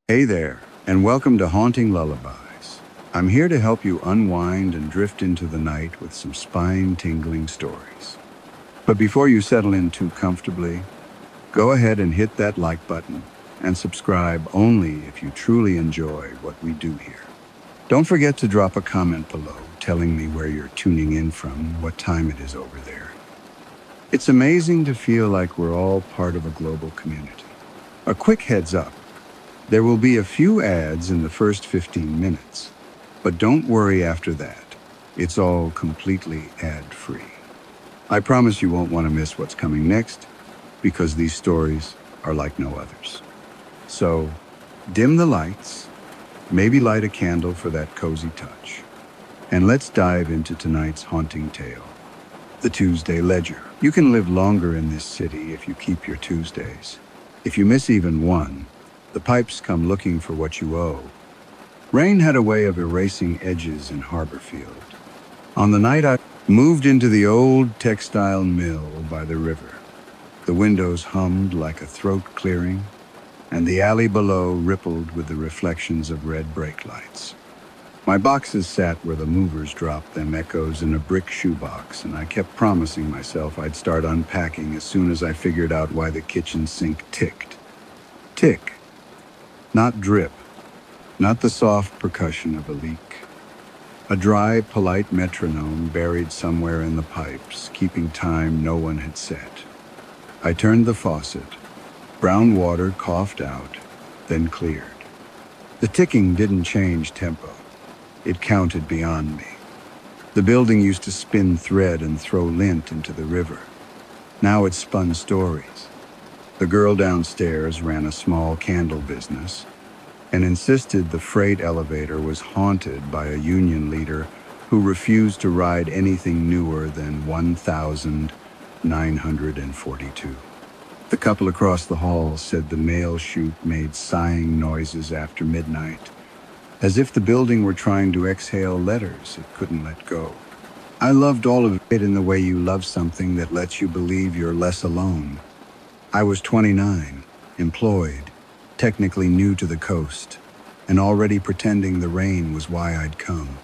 Hey there, and welcome to Haunting Lullabies. I'm here to help you unwind and drift into the night with some spine-tingling stories. But before you settle in too comfortably, go ahead and hit that like button and subscribe only if you truly enjoy what we do here. Don't forget to drop a comment below telling me where you're tuning in from, what time it is over there. It's amazing to feel like we're all part of a global community. A quick heads up. There will be a few ads in the first 15 minutes, but don't worry after that. It's all completely ad-free. I promise you won't want to miss what's coming next, because these stories are like no others. So, dim the lights, maybe light a candle for that cozy touch, and let's dive into tonight's haunting tale, the Tuesday Ledger. You can live longer in this city if you keep your Tuesdays. If you miss even one, the pipes come looking for what you owe. Rain had a way of erasing edges in Harborfield. On the night I moved into the old textile mill by the river, the windows hummed like a throat clearing, and the alley below rippled with the reflections of red brake lights. My boxes sat where the movers dropped them, echoes in a brick shoebox, and I kept promising myself I'd start unpacking as soon as I figured out why the kitchen sink ticked. Tick. Not drip, not the soft percussion of a leak. A dry, polite metronome buried somewhere in the pipes, keeping time no one had set. I turned the faucet. Brown water coughed out, then cleared. The ticking didn't change tempo. It counted beyond me. The building used to spin thread and throw lint into the river. Now it spun stories. The girl downstairs ran a small candle business and insisted the freight elevator was haunted by a union leader who refused to ride anything newer than 1,942. The couple across the hall said the mail chute made sighing noises after midnight, as if the building were trying to exhale letters it couldn't let go. I loved all of it in the way you love something that lets you believe you're less alone. I was 29, employed, technically new to the coast, and already pretending the rain was why I'd come.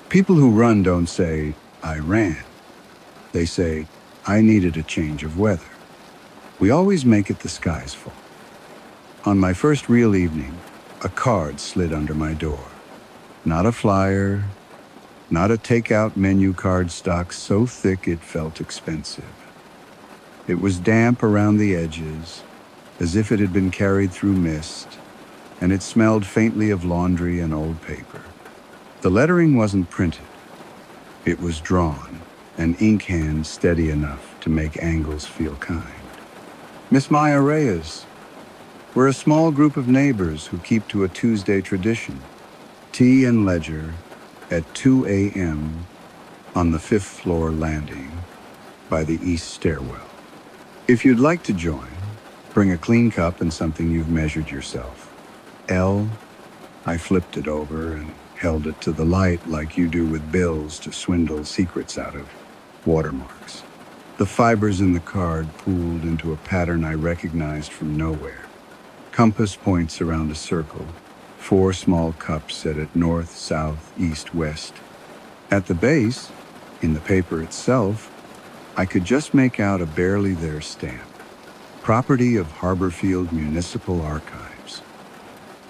People who run don't say, I ran. They say, I needed a change of weather. We always make it the sky's fault. On my first real evening, a card slid under my door. Not a flyer, not a takeout menu card stock so thick it felt expensive. It was damp around the edges, as if it had been carried through mist, and it smelled faintly of laundry and old paper. The lettering wasn't printed. It was drawn, an ink hand steady enough to make angles feel kind. Miss Maya Reyes. We're a small group of neighbors who keep to a Tuesday tradition. Tea and ledger at 2 a.m. on the 5th floor landing by the east stairwell. If you'd like to join, bring a clean cup and something you've measured yourself. L, I flipped it over and held it to the light like you do with bills to swindle secrets out of watermarks. The fibers in the card pooled into a pattern I recognized from nowhere. Compass points around a circle, 4 small cups set at north, south, east, west. At the base, in the paper itself, I could just make out a barely there stamp. Property of Harborfield Municipal Archives.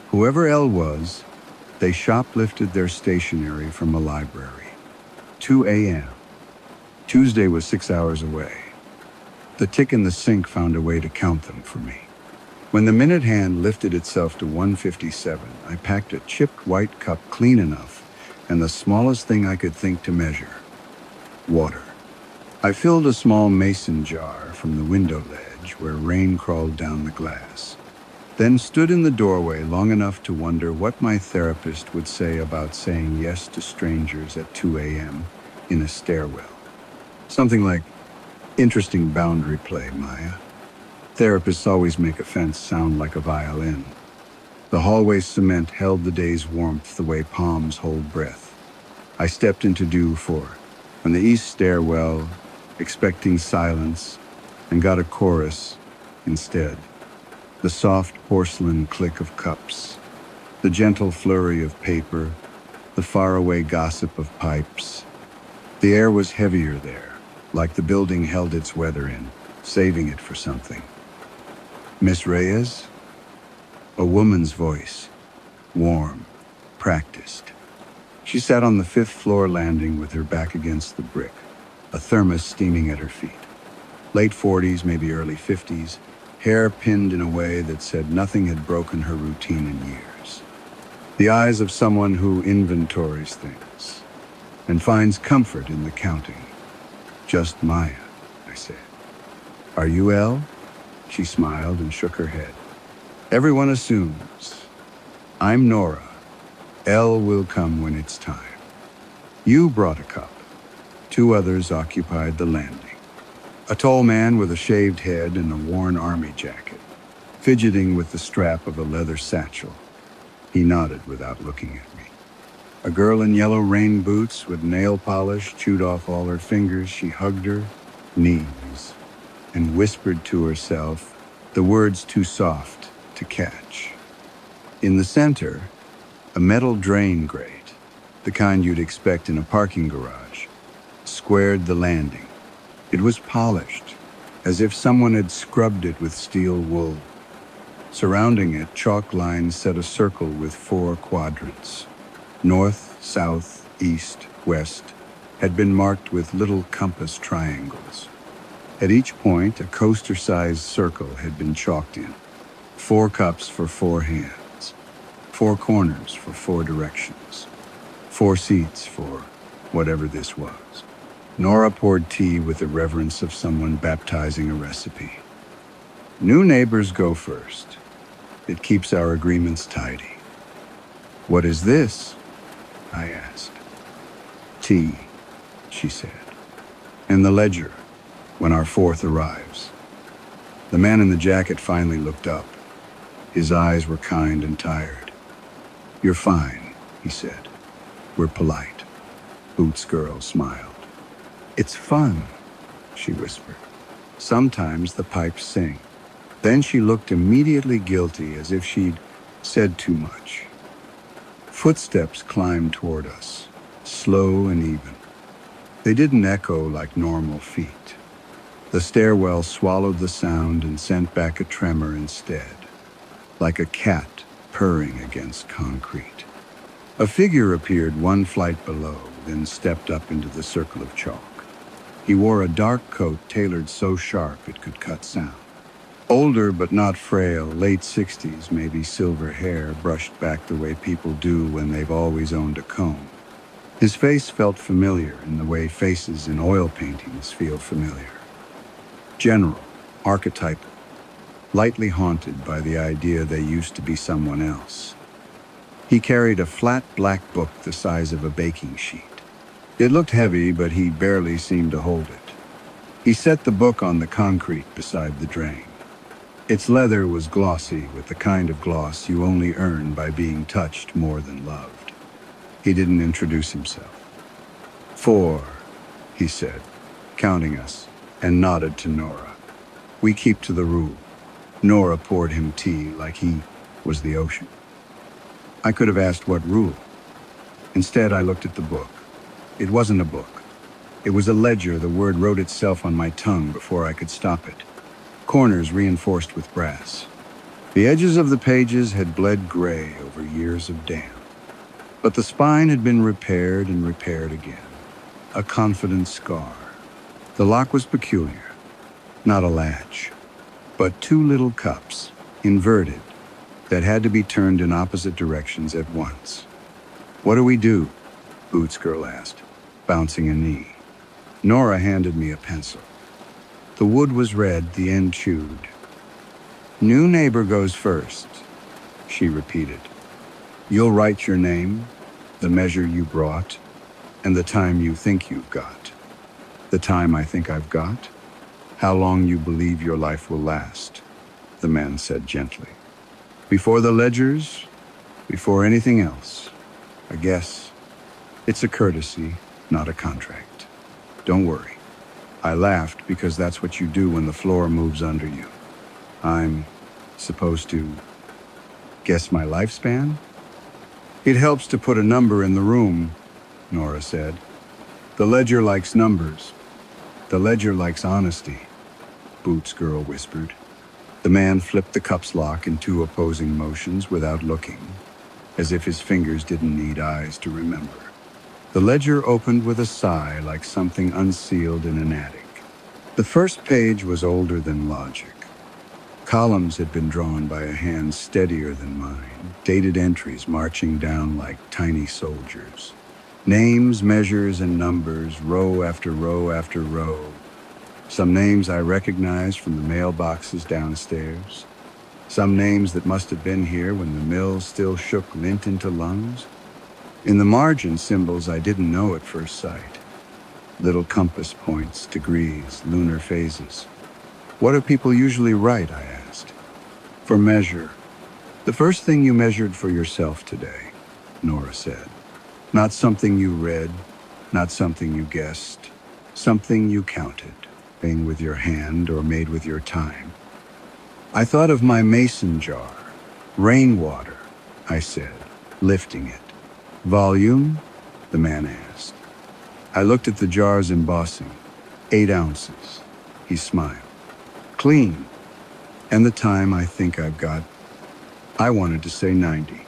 Whoever L was, they shoplifted their stationery from a library. 2 a.m. Tuesday was 6 hours away. The tick in the sink found a way to count them for me. When the minute hand lifted itself to 1:57, I packed a chipped white cup clean enough and the smallest thing I could think to measure: water. I filled a small mason jar from the window ledge where rain crawled down the glass, then stood in the doorway long enough to wonder what my therapist would say about saying yes to strangers at 2 a.m. in a stairwell. Something like, interesting boundary play, Maya. Therapists always make offense sound like a violin. The hallway cement held the day's warmth the way palms hold breath. I stepped into dew on the east stairwell, expecting silence, and got a chorus instead. The soft porcelain click of cups, The gentle flurry of paper, the faraway gossip of pipes. The air was heavier there, like the building held its weather in, saving it for something. Miss Reyes? A woman's voice, warm, practiced. She sat on the fifth floor landing with her back against the brick, a thermos steaming at her feet. Late 40s, maybe early 50s, hair pinned in a way that said nothing had broken her routine in years. The eyes of someone who inventories things and finds comfort in the counting. Just Maya, I said. Are you Elle? She smiled and shook her head. Everyone assumes. I'm Nora. Elle will come when it's time. You brought a cup. Two others occupied the landing. A tall man with a shaved head and a worn army jacket, fidgeting with the strap of a leather satchel. He nodded without looking at me. A girl in yellow rain boots with nail polish chewed off all her fingers. She hugged her knees and whispered to herself, the words too soft to catch. In the center, a metal drain grate, the kind you'd expect in a parking garage, squared the landing. It was polished, as if someone had scrubbed it with steel wool. Surrounding it, chalk lines set a circle with 4 quadrants. North, south, east, west had been marked with little compass triangles. At each point, a coaster-sized circle had been chalked in. 4 cups for 4 hands. 4 corners for 4 directions. 4 seats for whatever this was. Nora poured tea with the reverence of someone baptizing a recipe. New neighbors go first. It keeps our agreements tidy. What is this? I asked. Tea, she said. And the ledger, when our 4th arrives. The man in the jacket finally looked up. His eyes were kind and tired. You're fine, he said. We're polite. Boots girl smiled. It's fun, she whispered. Sometimes the pipes sing. Then she looked immediately guilty, as if she'd said too much. Footsteps climbed toward us, slow and even. They didn't echo like normal feet. The stairwell swallowed the sound and sent back a tremor instead, like a cat purring against concrete. A figure appeared 1 flight below, then stepped up into the circle of chalk. He wore a dark coat tailored so sharp it could cut sound. Older but not frail, late 60s, maybe silver hair brushed back the way people do when they've always owned a comb. His face felt familiar in the way faces in oil paintings feel familiar. General, archetypal, lightly haunted by the idea they used to be someone else. He carried a flat black book the size of a baking sheet. It looked heavy, but he barely seemed to hold it. He set the book on the concrete beside the drain. Its leather was glossy, with the kind of gloss you only earn by being touched more than loved. He didn't introduce himself. 4, he said, counting us, and nodded to Nora. We keep to the rule. Nora poured him tea like he was the ocean. I could have asked what rule. Instead, I looked at the book. It wasn't a book. It was a ledger. The word wrote itself on my tongue before I could stop it. Corners reinforced with brass. The edges of the pages had bled gray over years of damp. But the spine had been repaired and repaired again. A confident scar. The lock was peculiar. Not a latch, but 2 little cups, inverted, that had to be turned in opposite directions at once. What do we do? Boots girl asked, bouncing a knee. Nora handed me a pencil. The wood was red, the end chewed. New neighbor goes first, she repeated. You'll write your name, the measure you brought, and the time you think you've got. The time I think I've got? How long you believe your life will last, the man said gently. Before the ledgers, before anything else, I guess. It's a courtesy, not a contract. Don't worry. I laughed because that's what you do when the floor moves under you. I'm supposed to guess my lifespan? It helps to put a number in the room, Nora said. The ledger likes numbers. The ledger likes honesty, Boots Girl whispered. The man flipped the cup's lock in two opposing motions without looking, as if his fingers didn't need eyes to remember. The ledger opened with a sigh like something unsealed in an attic. The first page was older than logic. Columns had been drawn by a hand steadier than mine, dated entries marching down like tiny soldiers. Names, measures, and numbers, row after row after row. Some names I recognized from the mailboxes downstairs. Some names that must have been here when the mill still shook lint into lungs. In the margin, symbols I didn't know at first sight. Little compass points, degrees, lunar phases. What do people usually write, I asked. For measure. The first thing you measured for yourself today, Nora said. Not something you read, not something you guessed, something you counted, made with your hand or made with your time. I thought of my mason jar. Rainwater, I said, lifting it. Volume? The man asked. I looked at the jar's embossing. 8 ounces. He smiled. Clean. And the time I think I've got. I wanted to say 90.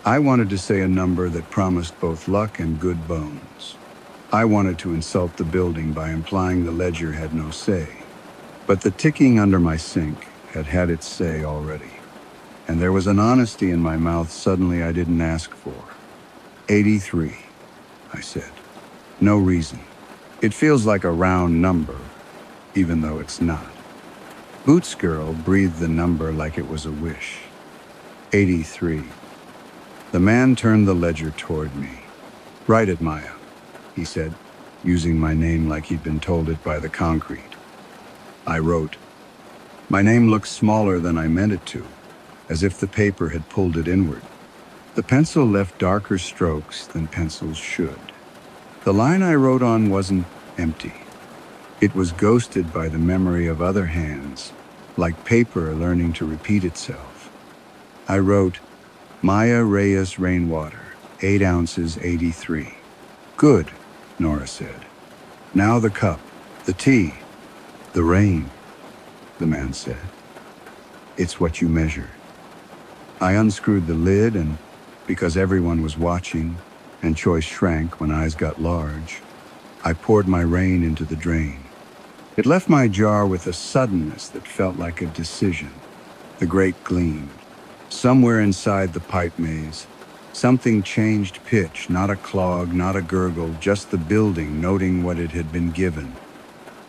I wanted to say a number that promised both luck and good bones. I wanted to insult the building by implying the ledger had no say. But the ticking under my sink had had its say already. And there was an honesty in my mouth suddenly I didn't ask for. 83, I said. No reason. It feels like a round number, even though it's not. Boots Girl breathed the number like it was a wish. 83. The man turned the ledger toward me. Write it, Maya, he said, using my name like he'd been told it by the concrete. I wrote. My name looked smaller than I meant it to, as if the paper had pulled it inward. The pencil left darker strokes than pencils should. The line I wrote on wasn't empty. It was ghosted by the memory of other hands, like paper learning to repeat itself. I wrote, Maya Reyes Rainwater, 8 ounces, 83. Good, Nora said. Now the cup, the tea, the rain, the man said. It's what you measure. I unscrewed the lid and, because everyone was watching, and choice shrank when eyes got large, I poured my rain into the drain. It left my jar with a suddenness that felt like a decision. The grate gleamed. Somewhere inside the pipe maze, something changed pitch, not a clog, not a gurgle, just the building noting what it had been given.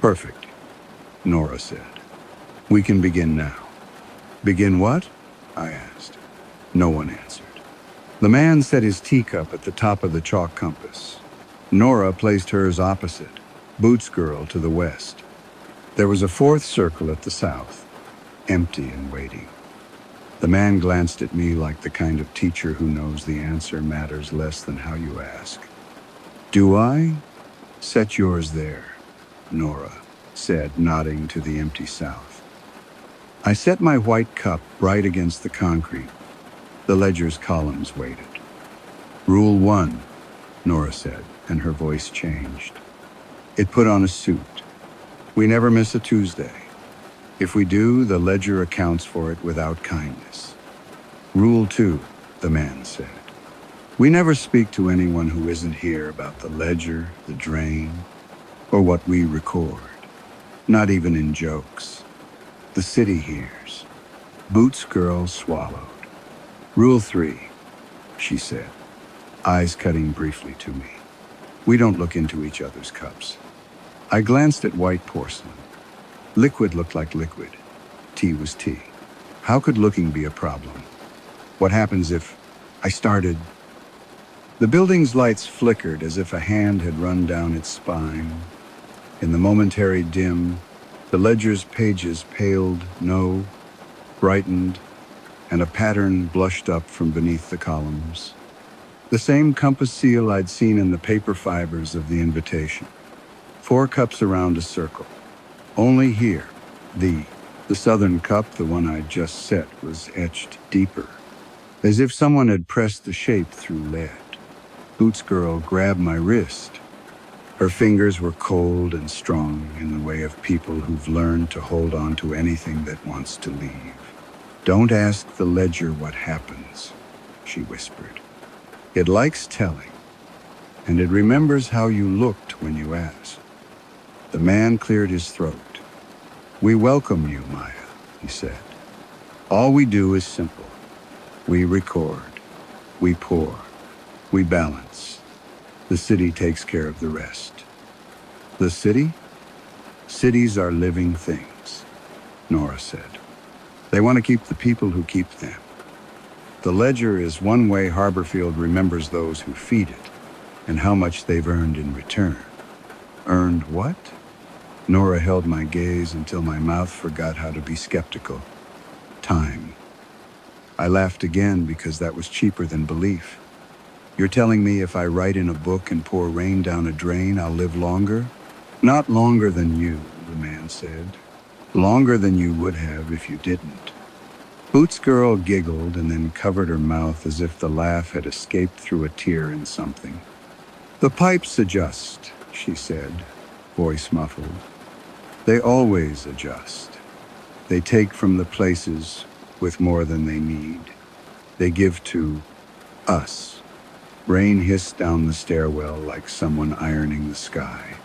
Perfect, Nora said. We can begin now. Begin what? I asked. No one answered. The man set his teacup at the top of the chalk compass. Nora placed hers opposite, Boots Girl to the west. There was a fourth circle at the south, empty and waiting. The man glanced at me like the kind of teacher who knows the answer matters less than how you ask. Do I? Set yours there, Nora said, nodding to the empty south. I set my white cup bright against the concrete. The ledger's columns waited. Rule 1, Nora said, and her voice changed. It put on a suit. We never miss a Tuesday. If we do, the ledger accounts for it without kindness. Rule 2, the man said. We never speak to anyone who isn't here about the ledger, the drain, or what we record. Not even in jokes. The city hears. Boots Girl swallowed. Rule 3, she said, eyes cutting briefly to me. We don't look into each other's cups. I glanced at white porcelain. Liquid looked like liquid. Tea was tea. How could looking be a problem? What happens if I started? The building's lights flickered as if a hand had run down its spine. In the momentary dim, the ledger's pages paled, brightened, and a pattern blushed up from beneath the columns. The same compass seal I'd seen in the paper fibers of the invitation. 4 cups around a circle. Only here, the southern cup, the one I'd just set, was etched deeper. as if someone had pressed the shape through lead. Boots Girl grabbed my wrist. Her fingers were cold and strong in the way of people who've learned to hold on to anything that wants to leave. "Don't ask the ledger what happens," she whispered. "It likes telling, and it remembers how you looked when you asked." The man cleared his throat. "We welcome you, Maya," he said. "All we do is simple. We record, we pour, we balance. The city takes care of the rest." "The city?" "Cities are living things," Nora said. "They want to keep the people who keep them. The ledger is one way Harborfield remembers those who feed it, and how much they've earned in return." "Earned what?" Nora held my gaze until my mouth forgot how to be skeptical. "Time." I laughed again because that was cheaper than belief. "You're telling me if I write in a book and pour rain down a drain, I'll live longer?" "Not longer than you," the man said. "Longer than you would have if you didn't." Boots Girl giggled and then covered her mouth as if the laugh had escaped through a tear in something. "The pipes adjust," she said, voice muffled. "They always adjust. They take from the places with more than they need. They give to us." Rain hissed down the stairwell like someone ironing the sky.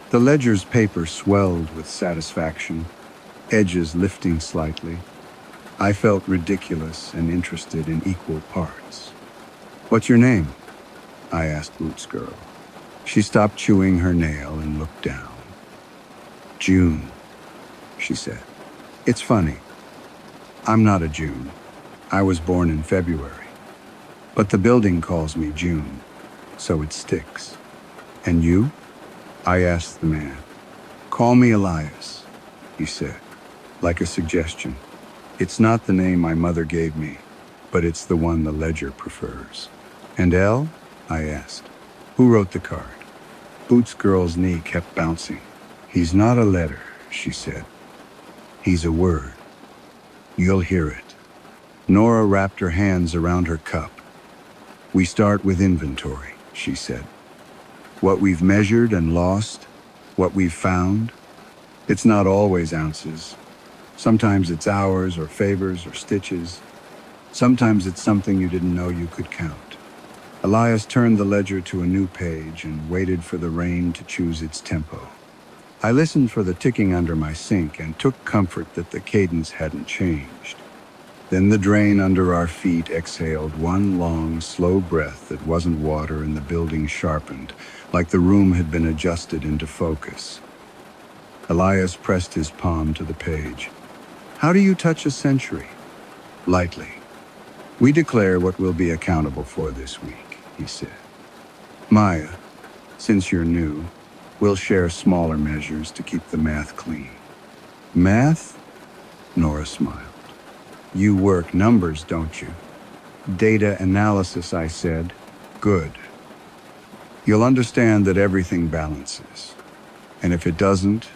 The ledger's paper swelled with satisfaction, edges lifting slightly. I felt ridiculous and interested in equal parts. "What's your name?" I asked Boots Girl. She stopped chewing her nail and looked down. "June," she said. "It's funny. I'm not a June. I was born in February. But the building calls me June, so it sticks." "And you?" I asked the man. "Call me Elias," he said, like a suggestion. "It's not the name my mother gave me, but it's the one the ledger prefers." "And L?" I asked. "Who wrote the card?" Boots Girl's knee kept bouncing. "He's not a letter," she said. "He's a word. You'll hear it." Nora wrapped her hands around her cup. "We start with inventory," she said. "What we've measured and lost, what we've found. It's not always ounces. Sometimes it's hours or favors or stitches. Sometimes it's something you didn't know you could count." Elias turned the ledger to a new page and waited for the rain to choose its tempo. I listened for the ticking under my sink and took comfort that the cadence hadn't changed. Then the drain under our feet exhaled one long, slow breath that wasn't water, and the building sharpened, like the room had been adjusted into focus. Elias pressed his palm to the page. "How do you touch a century?" "Lightly. We declare what we'll be accountable for this week," he said. "Maya, since you're new, we'll share smaller measures to keep the math clean." "Math?" Nora smiled. "You work numbers, don't you?" "Data analysis," I said. "Good. You'll understand that everything balances. And if it doesn't,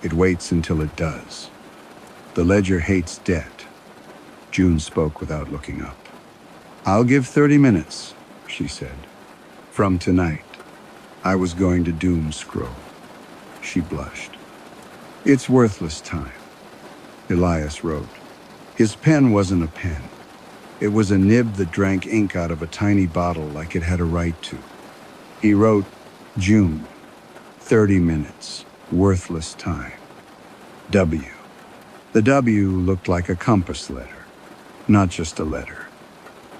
it waits until it does. The ledger hates debt." June spoke without looking up. "I'll give 30 minutes, she said. "From tonight." I was going to doom scroll. She blushed. "It's worthless time," Elias wrote. His pen wasn't a pen. It was a nib that drank ink out of a tiny bottle like it had a right to. He wrote, "June, 30 minutes, worthless time. W." The W looked like a compass letter, not just a letter.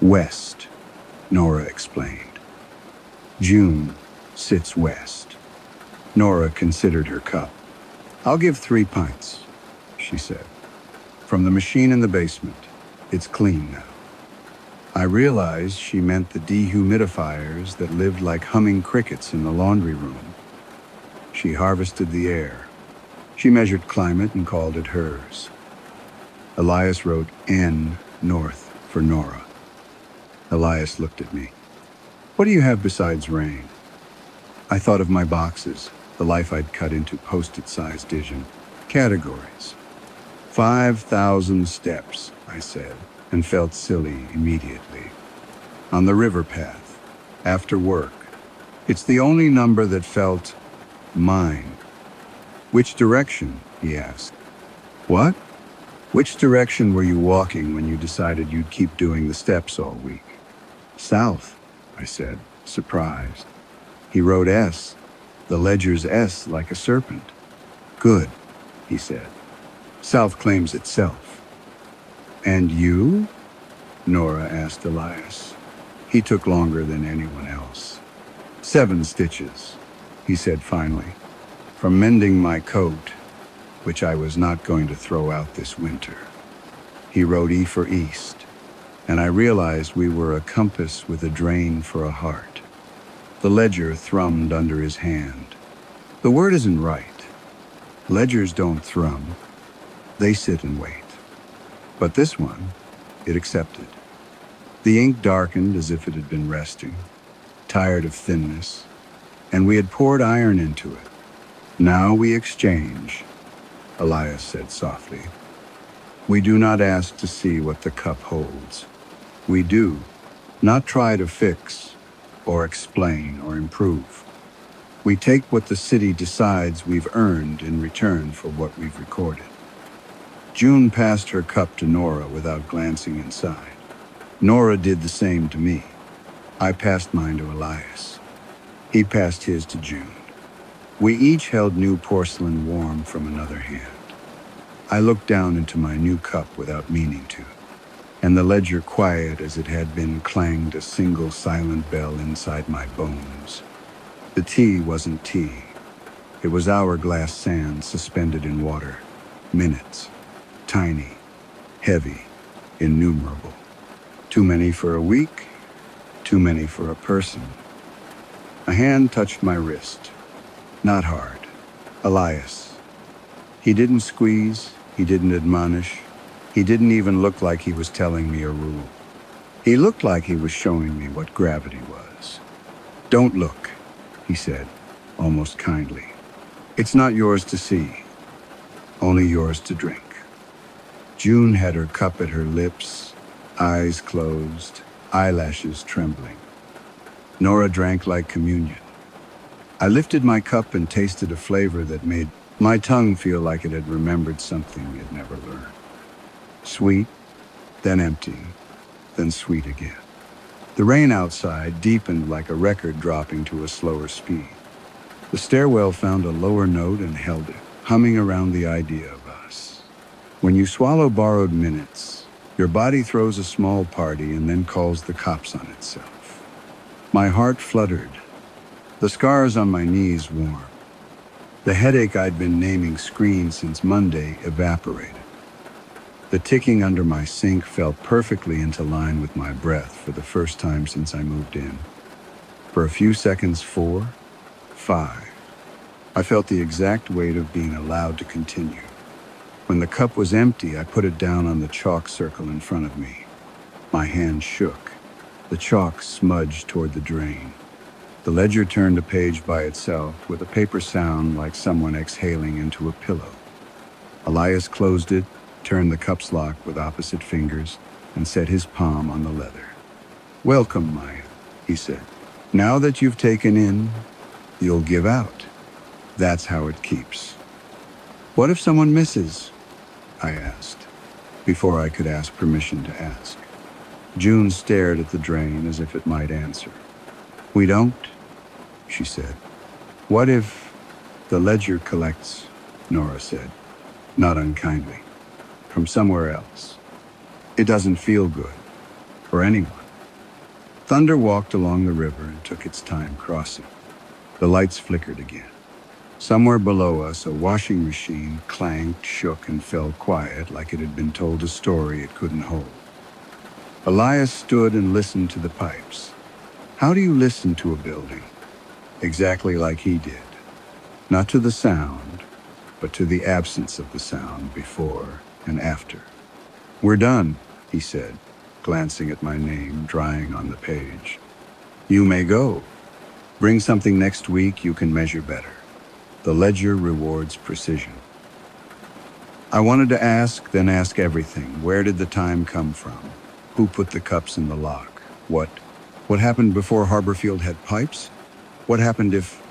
"West," Nora explained. "June sits west." Nora considered her cup. "I'll give 3 pints, she said. "From the machine in the basement. It's clean now." I realized she meant the dehumidifiers that lived like humming crickets in the laundry room. She harvested the air. She measured climate and called it hers. Elias wrote N north for Nora. Elias looked at me. "What do you have besides rain?" I thought of my boxes, the life I'd cut into post-it-sized division. Categories. 5,000 steps, I said. and felt silly immediately. On the river path, after work. It's the only number that felt mine. Which direction? He asked. What? Which direction were you walking when you decided you'd keep doing the steps all week? South, I said, surprised. He wrote S, the ledger's S like a serpent. Good, he said. South claims itself. And you? Nora asked Elias. He took longer than anyone else. 7 stitches, he said finally, from mending my coat, which I was not going to throw out this winter. He wrote E for East, and I realized we were a compass with a drain for a heart. The ledger thrummed under his hand. The word isn't right. Ledgers don't thrum. They sit and wait. But this one, it accepted. The ink darkened as if it had been resting, tired of thinness, and we had poured iron into it. Now we exchange, Elias said softly. We do not ask to see what the cup holds. We do not try to fix or explain or improve. We take what the city decides we've earned in return for what we've recorded. June passed her cup to Nora without glancing inside. Nora did the same to me. I passed mine to Elias. He passed his to June. We each held new porcelain warm from another hand. I looked down into my new cup without meaning to, and the ledger, quiet as it had been, clanged a single silent bell inside my bones. The tea wasn't tea. It was hourglass sand suspended in water. Minutes. Tiny. Heavy. Innumerable. Too many for a week. Too many for a person. A hand touched my wrist. Not hard. Elias. He didn't squeeze. He didn't admonish. He didn't even look like he was telling me a rule. He looked like he was showing me what gravity was. Don't look, he said, almost kindly. It's not yours to see, only yours to drink. June had her cup at her lips, eyes closed, eyelashes trembling. Nora drank like communion. I lifted my cup and tasted a flavor that made my tongue feel like it had remembered something it never learned. Sweet, then empty, then sweet again. The rain outside deepened like a record dropping to a slower speed. The stairwell found a lower note and held it, humming around the idea of us. When you swallow borrowed minutes, your body throws a small party and then calls the cops on itself. My heart fluttered, the scars on my knees warm. The headache I'd been naming screen since Monday evaporated. The ticking under my sink fell perfectly into line with my breath for the first time since I moved in. For a few seconds, 4, 5. I felt the exact weight of being allowed to continue. When the cup was empty, I put it down on the chalk circle in front of me. My hand shook. The chalk smudged toward the drain. The ledger turned a page by itself with a paper sound like someone exhaling into a pillow. Elias closed it, turned the cup's lock with opposite fingers, and set his palm on the leather. Welcome, Maya, he said. Now that you've taken in, you'll give out. That's how it keeps. What if someone misses? I asked, before I could ask permission to ask. June stared at the drain as if it might answer. We don't, she said. What if the ledger collects, Nora said, not unkindly, from somewhere else. It doesn't feel good for anyone. Thunder walked along the river and took its time crossing. The lights flickered again. Somewhere below us, a washing machine clanked, shook, and fell quiet like it had been told a story it couldn't hold. Elias stood and listened to the pipes. How do you listen to a building? Exactly like he did. Not to the sound, but to the absence of the sound before and after. We're done, he said, glancing at my name drying on the page. You may go. Bring something next week you can measure better. The ledger rewards precision. I wanted to ask, then ask everything. Where did the time come from? Who put the cups in the lock? What happened before Harborfield had pipes? What happened if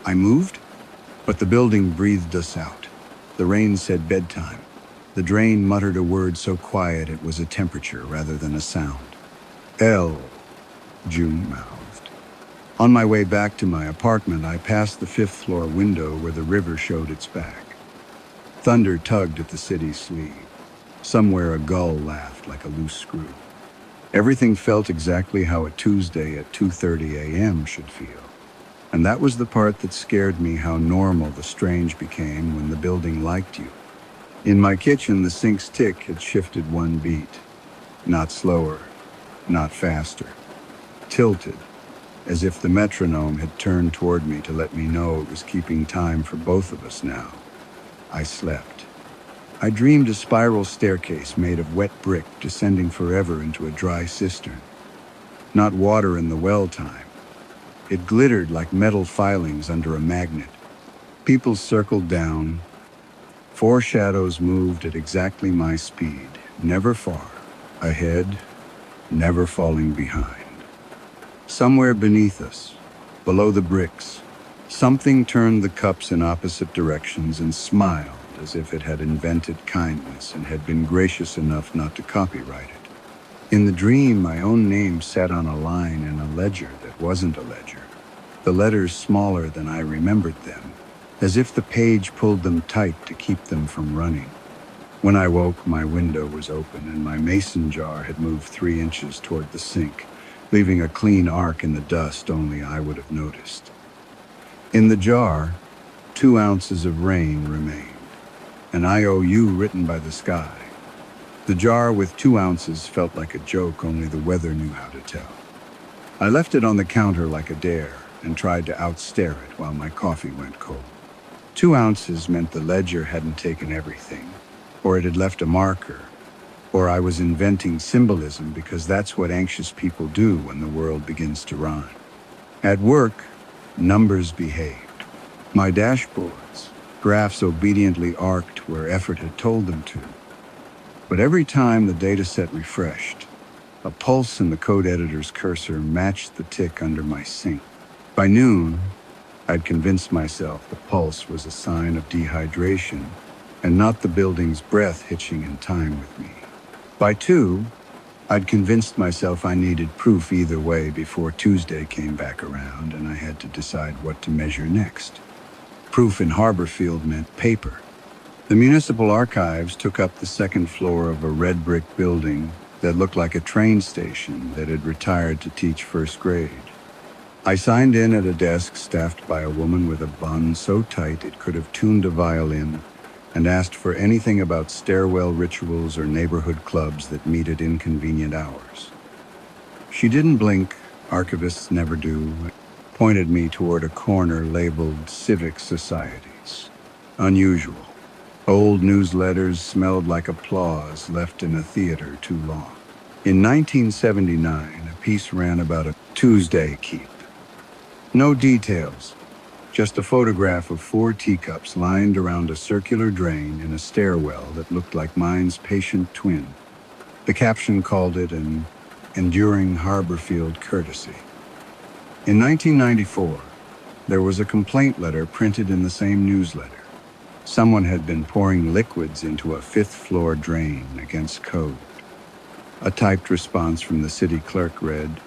I moved? But the building breathed us out. The rain said bedtime. The drain muttered a word so quiet it was a temperature rather than a sound. L, June mouthed. On my way back to my apartment, I passed the fifth-floor window where the river showed its back. Thunder tugged at the city's sleeve. Somewhere a gull laughed like a loose screw. Everything felt exactly how a Tuesday at 2:30 a.m. should feel. And that was the part that scared me, how normal the strange became when the building liked you. In my kitchen, the sink's tick had shifted one beat. Not slower, not faster. Tilted, as if the metronome had turned toward me to let me know it was keeping time for both of us now. I slept. I dreamed a spiral staircase made of wet brick descending forever into a dry cistern. Not water in the well time. It glittered like metal filings under a magnet. People circled down. 4 shadows moved at exactly my speed, never far, ahead, never falling behind. Somewhere beneath us, below the bricks, something turned the cups in opposite directions and smiled as if it had invented kindness and had been gracious enough not to copyright it. In the dream, my own name sat on a line in a ledger that wasn't a ledger, the letters smaller than I remembered them, as if the page pulled them tight to keep them from running. When I woke, my window was open and my mason jar had moved 3 inches toward the sink, leaving a clean arc in the dust only I would have noticed. In the jar, 2 ounces of rain remained, an IOU written by the sky. The jar with 2 ounces felt like a joke only the weather knew how to tell. I left it on the counter like a dare and tried to outstare it while my coffee went cold. 2 ounces meant the ledger hadn't taken everything, or it had left a marker, or I was inventing symbolism because that's what anxious people do when the world begins to rhyme. At work, numbers behaved. My dashboards, graphs obediently arced where effort had told them to. But every time the dataset refreshed, a pulse in the code editor's cursor matched the tick under my sink. By noon, I'd convinced myself the pulse was a sign of dehydration and not the building's breath hitching in time with me. By 2, I'd convinced myself I needed proof either way before Tuesday came back around and I had to decide what to measure next. Proof in Harborfield meant paper. The municipal archives took up the 2nd floor of a red brick building that looked like a train station that had retired to teach 1st grade. I signed in at a desk staffed by a woman with a bun so tight it could have tuned a violin, and asked for anything about stairwell rituals or neighborhood clubs that meet at inconvenient hours. She didn't blink, archivists never do, pointed me toward a corner labeled Civic Societies. Unusual. Old newsletters smelled like applause left in a theater too long. In 1979, a piece ran about a Tuesday keep. No details, just a photograph of 4 teacups lined around a circular drain in a stairwell that looked like mine's patient twin. The caption called it an enduring Harborfield courtesy. In 1994, there was a complaint letter printed in the same newsletter. Someone had been pouring liquids into a 5th-floor drain against code. A typed response from the city clerk read,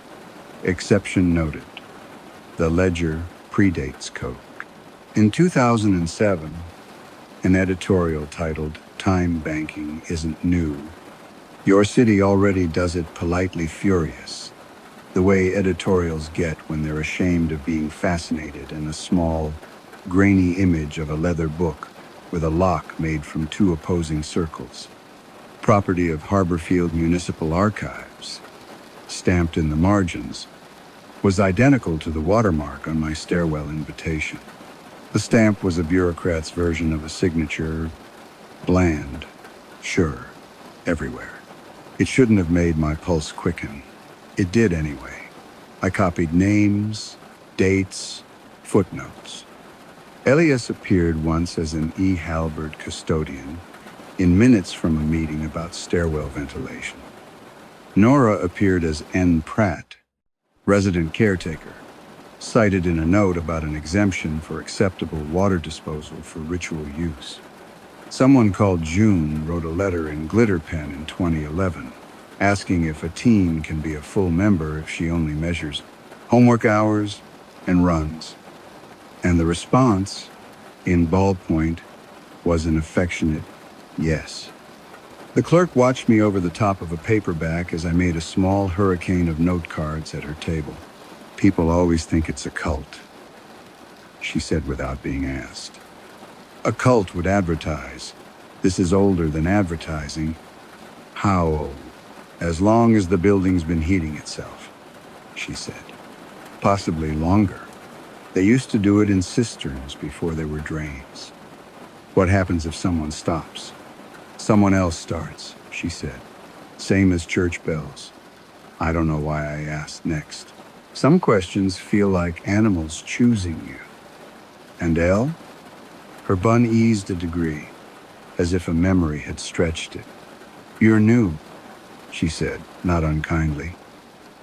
"Exception noted. The ledger predates code." In 2007, an editorial titled "Time Banking Isn't New. Your city already does it politely furious," the way editorials get when they're ashamed of being fascinated in a small, grainy image of a leather book with a lock made from 2 opposing circles. Property of Harborfield Municipal Archives, stamped in the margins, was identical to the watermark on my stairwell invitation. The stamp was a bureaucrat's version of a signature, bland, sure, everywhere. It shouldn't have made my pulse quicken. It did anyway. I copied names, dates, footnotes. Elias appeared once as an E. Halbert custodian, in minutes from a meeting about stairwell ventilation. Nora appeared as N. Pratt, resident caretaker, cited in a note about an exemption for acceptable water disposal for ritual use. Someone called June wrote a letter in glitter pen in 2011, asking if a teen can be a full member if she only measures homework hours and runs. And the response, in ballpoint, was an affectionate yes. The clerk watched me over the top of a paperback as I made a small hurricane of note cards at her table. People always think it's a cult, she said without being asked. A cult would advertise. This is older than advertising. How old? As long as the building's been heating itself, she said. Possibly longer. They used to do it in cisterns before there were drains. What happens if someone stops? Someone else starts, she said. Same as church bells. I don't know why I asked next. Some questions feel like animals choosing you. And Elle? Her bun eased a degree, as if a memory had stretched it. You're new, she said, not unkindly.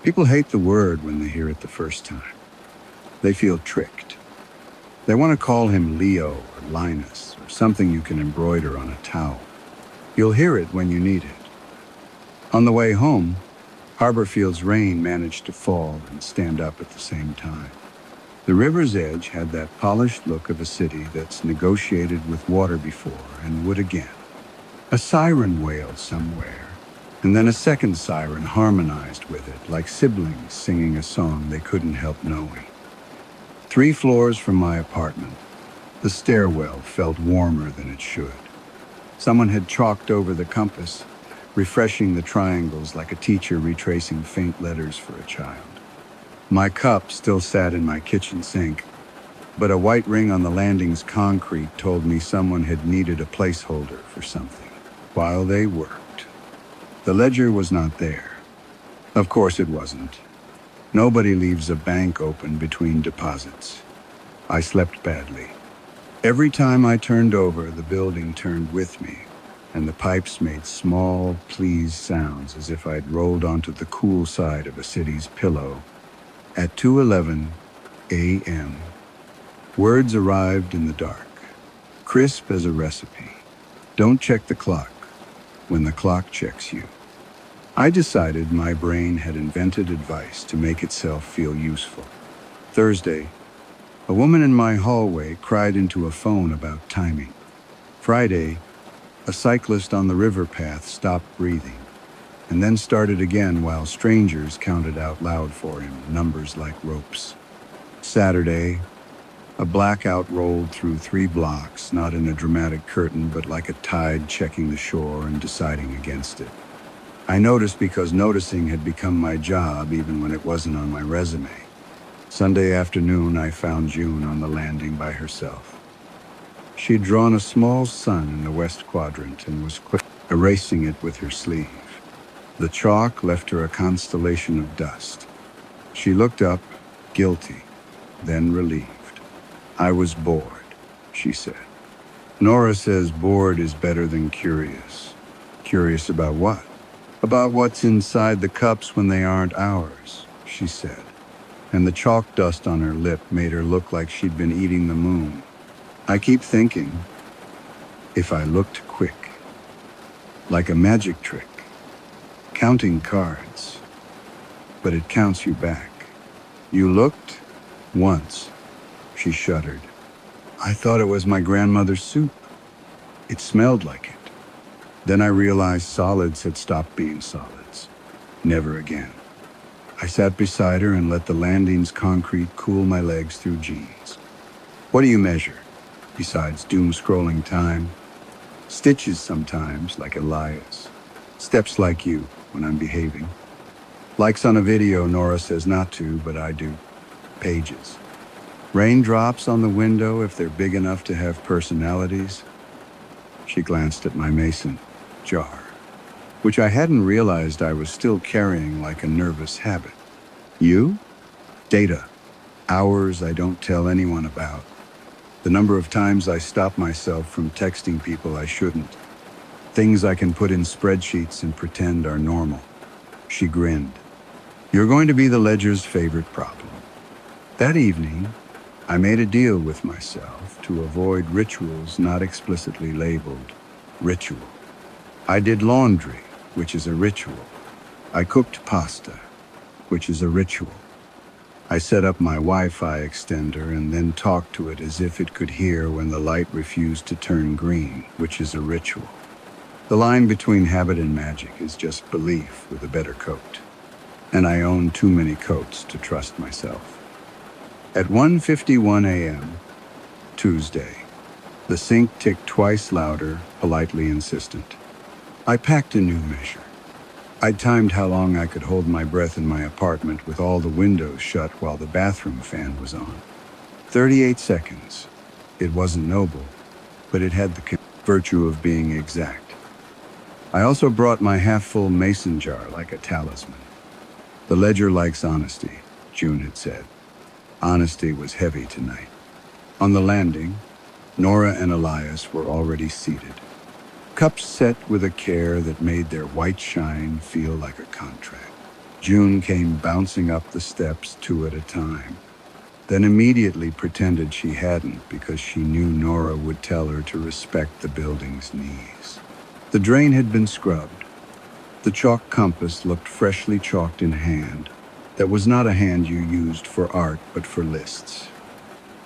People hate the word when they hear it the first time. They feel tricked. They want to call him Leo or Linus or something you can embroider on a towel. You'll hear it when you need it. On the way home, Harborfield's rain managed to fall and stand up at the same time. The river's edge had that polished look of a city that's negotiated with water before and would again. A siren wailed somewhere, and then a second siren harmonized with it, like siblings singing a song they couldn't help knowing. 3 floors from my apartment, the stairwell felt warmer than it should. Someone had chalked over the compass, refreshing the triangles like a teacher retracing faint letters for a child. My cup still sat in my kitchen sink, but a white ring on the landing's concrete told me someone had needed a placeholder for something while they worked. The ledger was not there. Of course it wasn't. Nobody leaves a bank open between deposits. I slept badly. Every time I turned over, the building turned with me, and the pipes made small, pleased sounds as if I'd rolled onto the cool side of a city's pillow. At 2:11 a.m., words arrived in the dark, crisp as a recipe. Don't check the clock when the clock checks you. I decided my brain had invented advice to make itself feel useful. Thursday, a woman in my hallway cried into a phone about timing. Friday, a cyclist on the river path stopped breathing, and then started again while strangers counted out loud for him, numbers like ropes. Saturday, a blackout rolled through 3 blocks, not in a dramatic curtain, but like a tide checking the shore and deciding against it. I noticed because noticing had become my job even when it wasn't on my resume. Sunday afternoon, I found June on the landing by herself. She'd drawn a small sun in the west quadrant and was quick erasing it with her sleeve. The chalk left her a constellation of dust. She looked up, guilty, then relieved. I was bored, she said. Nora says bored is better than curious. Curious about what? About what's inside the cups when they aren't ours, she said. And the chalk dust on her lip made her look like she'd been eating the moon. I keep thinking, if I looked quick, like a magic trick, counting cards, but it counts you back. You looked once, she shuddered. I thought it was my grandmother's soup. It smelled like it. Then I realized solids had stopped being solids. Never again. I sat beside her and let the landing's concrete cool my legs through jeans. What do you measure, besides doom-scrolling time? Stitches sometimes, like Elias. Steps like you, when I'm behaving. Likes on a video, Nora says not to, but I do. Pages. Raindrops on the window if they're big enough to have personalities. She glanced at my mason jar, which I hadn't realized I was still carrying like a nervous habit. You? Data. Hours I don't tell anyone about. The number of times I stop myself from texting people I shouldn't. Things I can put in spreadsheets and pretend are normal. She grinned. You're going to be the ledger's favorite problem. That evening, I made a deal with myself to avoid rituals not explicitly labeled ritual. I did laundry, which is a ritual. I cooked pasta, which is a ritual. I set up my Wi-Fi extender and then talked to it as if it could hear when the light refused to turn green, which is a ritual. The line between habit and magic is just belief with a better coat. And I own too many coats to trust myself. At 1:51 a.m., Tuesday, the sink ticked twice louder, politely insistent. I packed a new measure. I'd timed how long I could hold my breath in my apartment with all the windows shut while the bathroom fan was on. 38 seconds. It wasn't noble, but it had the virtue of being exact. I also brought my half-full mason jar like a talisman. The ledger likes honesty, June had said. Honesty was heavy tonight. On the landing, Nora and Elias were already seated. Cups set with a care that made their white shine feel like a contract. June came bouncing up the steps 2 at a time, then immediately pretended she hadn't because she knew Nora would tell her to respect the building's knees. The drain had been scrubbed. The chalk compass looked freshly chalked in hand. That was not a hand you used for art, but for lists.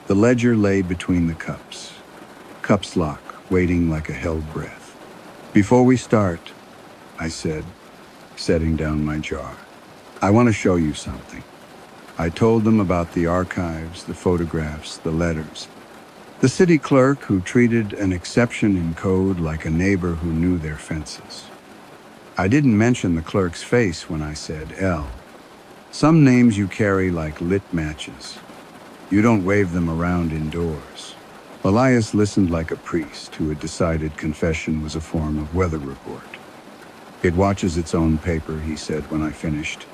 The ledger lay between the cups. Cups lock, waiting like a held breath. Before we start, I said, setting down my jar, I want to show you something. I told them about the archives, the photographs, the letters. The city clerk who treated an exception in code like a neighbor who knew their fences. I didn't mention the clerk's face when I said L. Some names you carry like lit matches. You don't wave them around indoors. Elias listened like a priest who had decided confession was a form of weather report. It watches its own paper, he said when I finished.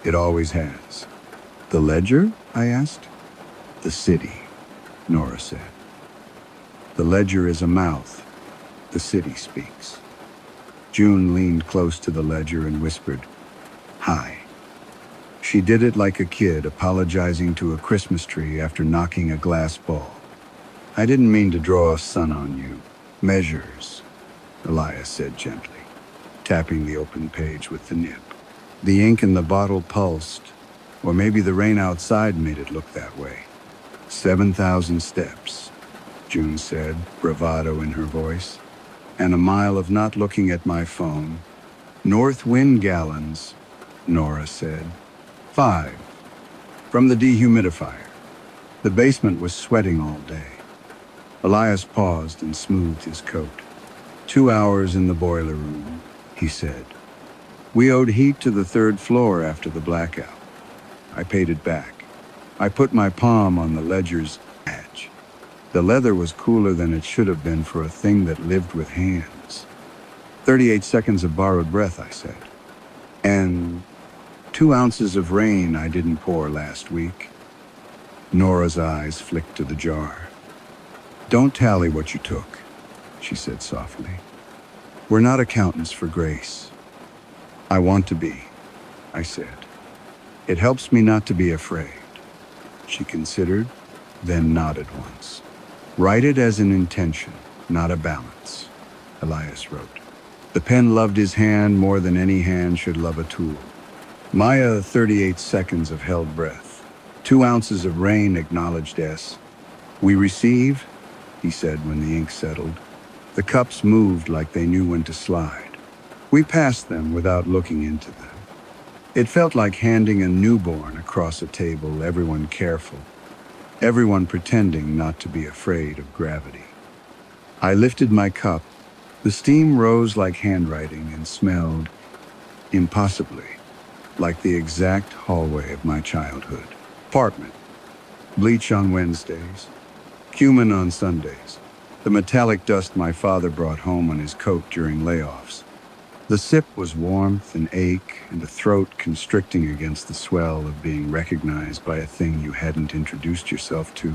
It always has. The ledger? I asked. The city, Nora said. The ledger is a mouth. The city speaks. June leaned close to the ledger and whispered, Hi. She did it like a kid apologizing to a Christmas tree after knocking a glass ball. I didn't mean to draw a sun on you. Measures, Elias said gently, tapping the open page with the nib. The ink in the bottle pulsed, or maybe the rain outside made it look that way. 7,000 steps, June said, bravado in her voice, and a mile of not looking at my phone. North wind gallons, Nora said. 5. From the dehumidifier. The basement was sweating all day. Elias paused and smoothed his coat. 2 hours in the boiler room, he said. We owed heat to the 3rd floor after the blackout. I paid it back. I put my palm on the ledger's edge. The leather was cooler than it should have been for a thing that lived with hands. 38 seconds of borrowed breath, I said. And 2 ounces of rain I didn't pour last week. Nora's eyes flicked to the jar. Don't tally what you took, she said softly. We're not accountants for grace. I want to be, I said. It helps me not to be afraid. She considered, then nodded once. Write it as an intention, not a balance, Elias wrote. The pen loved his hand more than any hand should love a tool. Maya, 38 seconds of held breath. 2 ounces of rain, acknowledged S. We receive, he said when the ink settled. The cups moved like they knew when to slide. We passed them without looking into them. It felt like handing a newborn across a table, everyone careful, everyone pretending not to be afraid of gravity. I lifted my cup. The steam rose like handwriting and smelled, impossibly, like the exact hallway of my childhood. Apartment. Bleach on Wednesdays. Cumin on Sundays. The metallic dust my father brought home on his coat during layoffs. The sip was warmth and ache and a throat constricting against the swell of being recognized by a thing you hadn't introduced yourself to.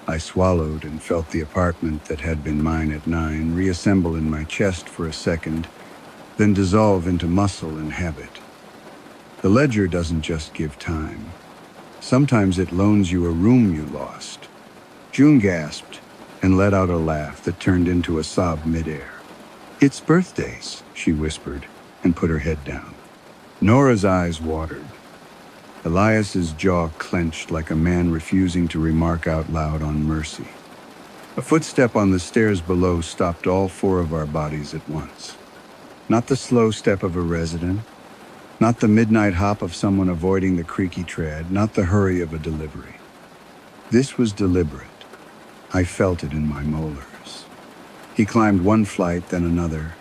I swallowed and felt the apartment that had been mine at 9 reassemble in my chest for a second, then dissolve into muscle and habit. The ledger doesn't just give time. Sometimes it loans you a room you lost. June gasped and let out a laugh that turned into a sob midair. "It's birthdays," she whispered and put her head down. Nora's eyes watered. Elias's jaw clenched like a man refusing to remark out loud on mercy. A footstep on the stairs below stopped all 4 of our bodies at once. Not the slow step of a resident, not the midnight hop of someone avoiding the creaky tread, not the hurry of a delivery. This was deliberate. I felt it in my molars. He climbed one flight, then another.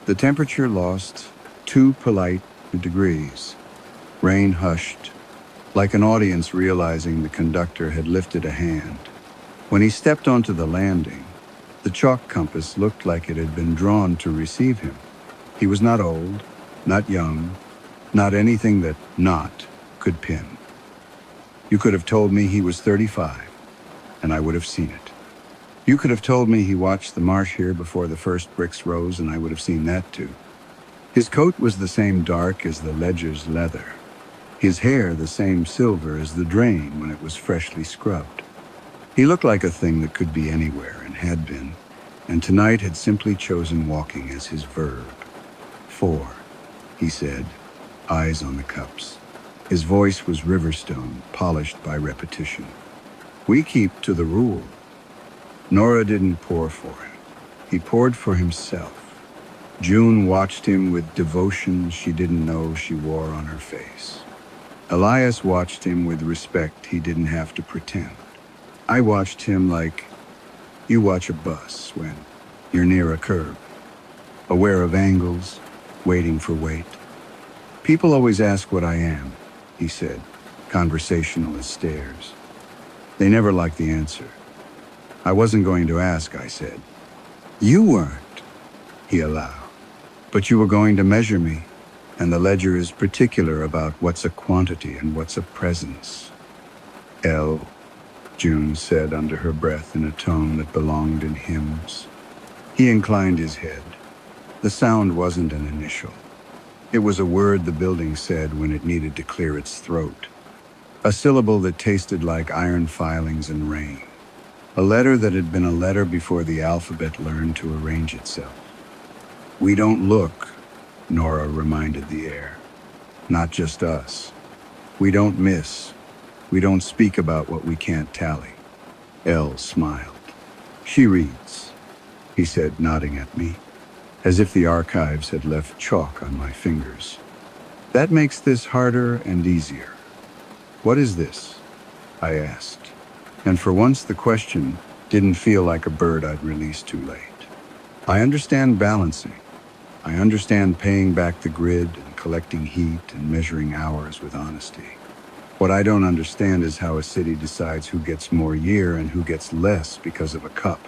The temperature lost 2 polite degrees. Rain hushed, like an audience realizing the conductor had lifted a hand. When he stepped onto the landing, the chalk compass looked like it had been drawn to receive him. He was not old, not young, not anything that "not" could pin. You could have told me he was 35, and I would have seen it. You could have told me he watched the marsh here before the first bricks rose, and I would have seen that too. His coat was the same dark as the ledger's leather. His hair the same silver as the drain when it was freshly scrubbed. He looked like a thing that could be anywhere and had been, and tonight had simply chosen walking as his verb. 4, he said, eyes on the cups. His voice was Riverstone, polished by repetition. We keep to the rule. Nora didn't pour for him. He poured for himself. June watched him with devotion she didn't know she wore on her face. Elias watched him with respect he didn't have to pretend. I watched him like you watch a bus when you're near a curb, aware of angles, waiting for weight. People always ask what I am, he said, conversational as stairs. They never like the answer. I wasn't going to ask, I said. You weren't, he allowed. But you were going to measure me, and the ledger is particular about what's a quantity and what's a presence. L, June said under her breath in a tone that belonged in hymns. He inclined his head. The sound wasn't an initial. It was a word the building said when it needed to clear its throat. A syllable that tasted like iron filings and rain. A letter that had been a letter before the alphabet learned to arrange itself. We don't look, Nora reminded the air. Not just us. We don't miss. We don't speak about what we can't tally. Elle smiled. She reads, he said, nodding at me, as if the archives had left chalk on my fingers. That makes this harder and easier. What is this? I asked, and for once the question didn't feel like a bird I'd released too late. I understand balancing. I understand paying back the grid and collecting heat and measuring hours with honesty. What I don't understand is how a city decides who gets more year and who gets less because of a cup.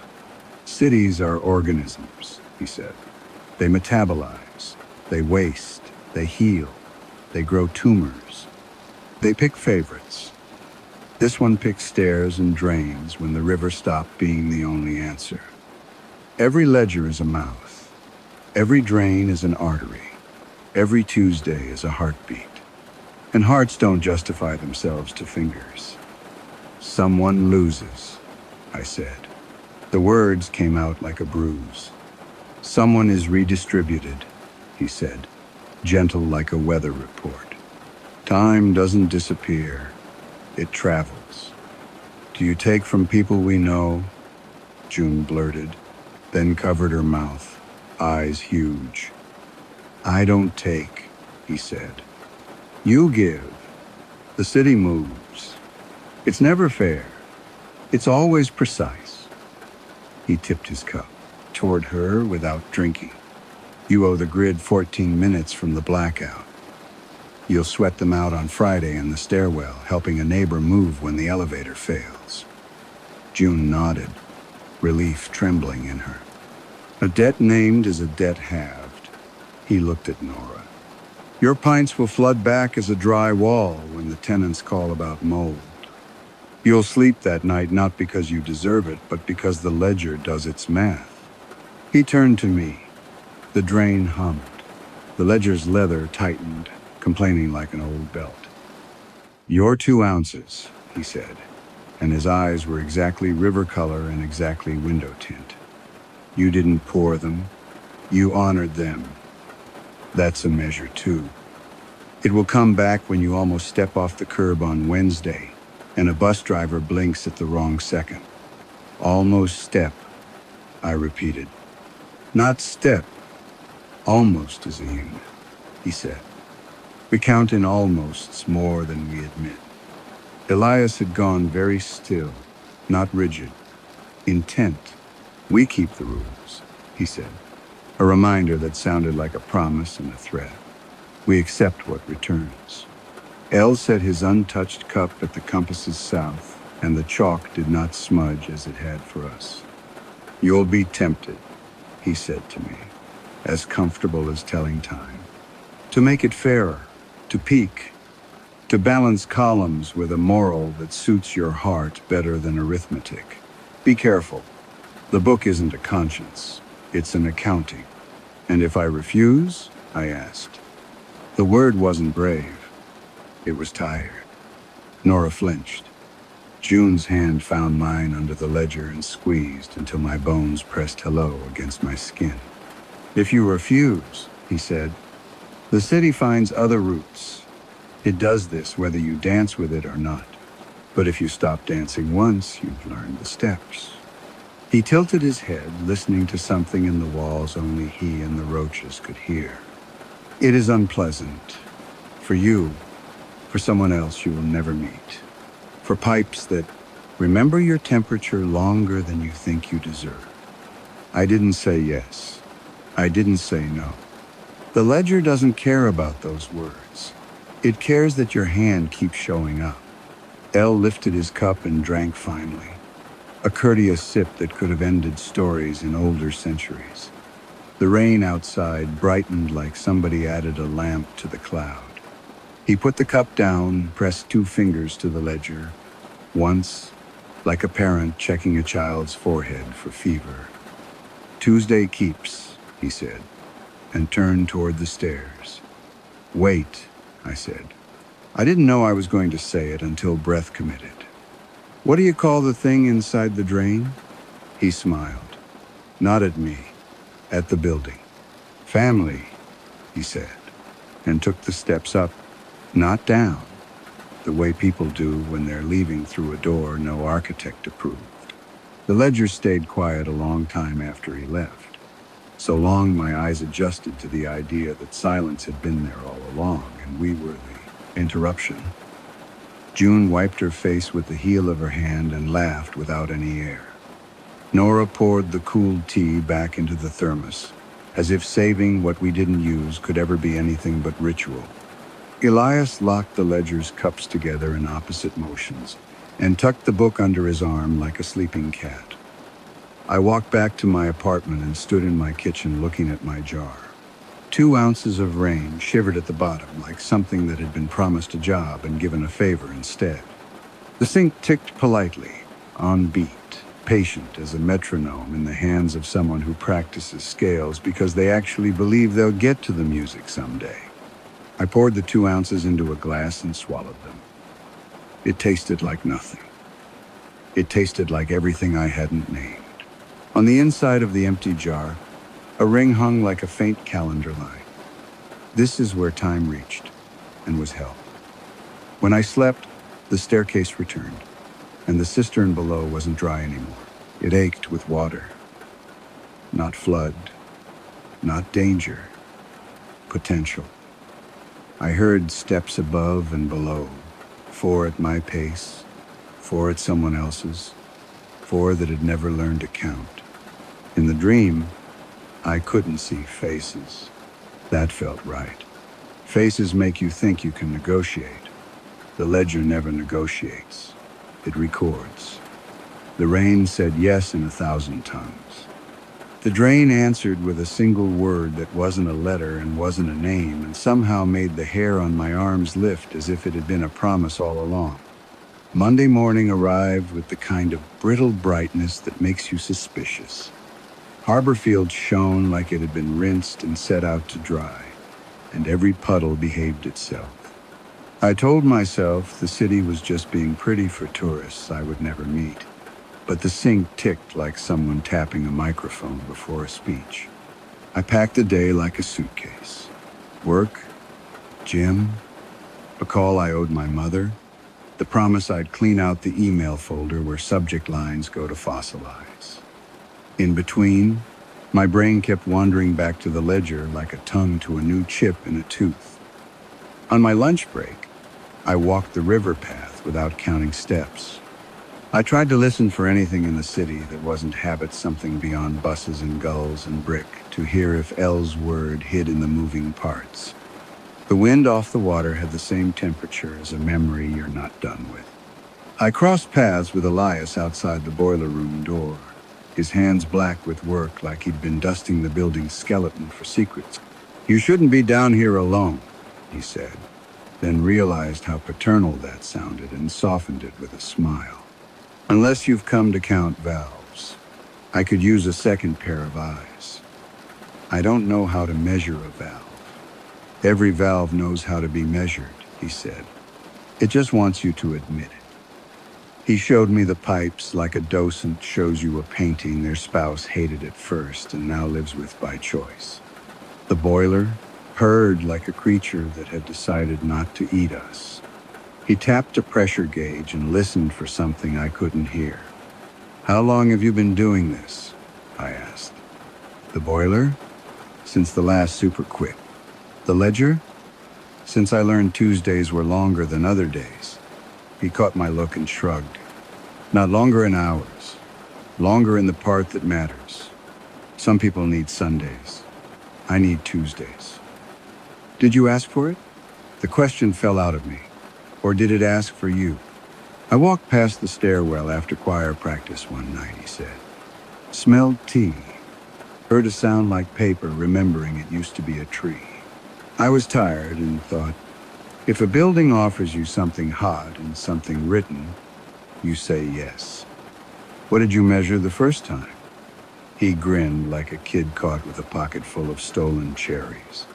Cities are organisms, he said. They metabolize, they waste, they heal, they grow tumors. They pick favorites. This one picks stairs and drains when the river stopped being the only answer. Every ledger is a mouth. Every drain is an artery. Every Tuesday is a heartbeat. And hearts don't justify themselves to fingers. Someone loses, I said. The words came out like a bruise. Someone is redistributed, he said, gentle like a weather report. Time doesn't disappear. It travels. Do you take from people we know? June blurted, then covered her mouth, eyes huge. I don't take, he said. You give. The city moves. It's never fair. It's always precise. He tipped his cup toward her without drinking. You owe the grid 14 minutes from the blackout. You'll sweat them out on Friday in the stairwell, helping a neighbor move when the elevator fails. June nodded, relief trembling in her. A debt named is a debt halved. He looked at Nora. Your pints will flood back as a dry wall when the tenants call about mold. You'll sleep that night not because you deserve it, but because the ledger does its math. He turned to me. The drain hummed. The ledger's leather tightened, complaining like an old belt. "Your 2 ounces," he said, and his eyes were exactly river color and exactly window tint. "You didn't pour them. You honored them. That's a measure, too. It will come back when you almost step off the curb on Wednesday, and a bus driver blinks at the wrong second. Almost step," I repeated. "Not step. Almost is a unit," he said. "We count in almosts more than we admit." Elias had gone very still, not rigid, intent. "We keep the rules," he said, a reminder that sounded like a promise and a threat. "We accept what returns." El set his untouched cup at the compass's south, and the chalk did not smudge as it had for us. "You'll be tempted," he said to me, as comfortable as telling time. "To make it fairer, to peak, to balance columns with a moral that suits your heart better than arithmetic. Be careful. The book isn't a conscience, it's an accounting." "And if I refuse?" I asked. The word wasn't brave. It was tired. Nora flinched. June's hand found mine under the ledger and squeezed until my bones pressed hello against my skin. "If you refuse," he said, "the city finds other routes. It does this whether you dance with it or not. But if you stop dancing once, you've learned the steps." He tilted his head, listening to something in the walls only he and the roaches could hear. "It is unpleasant. For you, for someone else you will never meet. For pipes that remember your temperature longer than you think you deserve." I didn't say yes. I didn't say no. The ledger doesn't care about those words. It cares that your hand keeps showing up. El lifted his cup and drank finally, a courteous sip that could have ended stories in older centuries. The rain outside brightened like somebody added a lamp to the cloud. He put the cup down, pressed 2 fingers to the ledger, once, like a parent checking a child's forehead for fever. "Tuesday keeps," he said, and turned toward the stairs. "Wait," I said. I didn't know I was going to say it until breath committed. "What do you call the thing inside the drain?" He smiled. Not at me, at the building. "Family," he said, and took the steps up, not down, the way people do when they're leaving through a door no architect approved. The ledger stayed quiet a long time after he left. So long my eyes adjusted to the idea that silence had been there all along, and we were the interruption. June wiped her face with the heel of her hand and laughed without any air. Nora poured the cooled tea back into the thermos, as if saving what we didn't use could ever be anything but ritual. Elias locked the ledger's cups together in opposite motions and tucked the book under his arm like a sleeping cat. I walked back to my apartment and stood in my kitchen looking at my jar. 2 ounces of rain shivered at the bottom like something that had been promised a job and given a favor instead. The sink ticked politely, on beat, patient as a metronome in the hands of someone who practices scales because they actually believe they'll get to the music someday. I poured the 2 ounces into a glass and swallowed them. It tasted like nothing. It tasted like everything I hadn't named. On the inside of the empty jar, a ring hung like a faint calendar line. This is where time reached and was held. When I slept, the staircase returned, and the cistern below wasn't dry anymore. It ached with water. Not flood, not danger, potential. I heard steps above and below, 4 at my pace, 4 at someone else's, 4 that had never learned to count. In the dream, I couldn't see faces. That felt right. Faces make you think you can negotiate. The ledger never negotiates. It records. The rain said yes in 1,000 tongues. The drain answered with a single word that wasn't a letter and wasn't a name, and somehow made the hair on my arms lift as if it had been a promise all along. Monday morning arrived with the kind of brittle brightness that makes you suspicious. Harborfield shone like it had been rinsed and set out to dry, and every puddle behaved itself. I told myself the city was just being pretty for tourists I would never meet, but the sink ticked like someone tapping a microphone before a speech. I packed the day like a suitcase. Work, gym, a call I owed my mother, the promise I'd clean out the email folder where subject lines go to fossilize. In between, my brain kept wandering back to the ledger like a tongue to a new chip in a tooth. On my lunch break, I walked the river path without counting steps. I tried to listen for anything in the city that wasn't habit something beyond buses and gulls and brick, to hear if L's word hid in the moving parts. The wind off the water had the same temperature as a memory you're not done with. I crossed paths with Elias outside the boiler room door, his hands black with work like he'd been dusting the building's skeleton for secrets. "You shouldn't be down here alone," he said, then realized how paternal that sounded and softened it with a smile. "Unless you've come to count valves. I could use a second pair of eyes. I don't know how to measure a valve. Every valve knows how to be measured," he said. "It just wants you to admit it." He showed me the pipes like a docent shows you a painting their spouse hated at first and now lives with by choice. The boiler purred like a creature that had decided not to eat us. He tapped a pressure gauge and listened for something I couldn't hear. "How long have you been doing this?" I asked. "The boiler? Since the last super quit. The ledger? Since I learned Tuesdays were longer than other days." He caught my look and shrugged. "Not longer in hours. Longer in the part that matters. Some people need Sundays. I need Tuesdays." "Did you ask for it?" The question fell out of me. "Or did it ask for you?" "I walked past the stairwell after choir practice one night," he said. "Smelled tea. Heard a sound like paper, remembering it used to be a tree. I was tired and thought, if a building offers you something hot and something written, you say yes. What did you measure the first time?" He grinned like a kid caught with a pocket full of stolen cherries.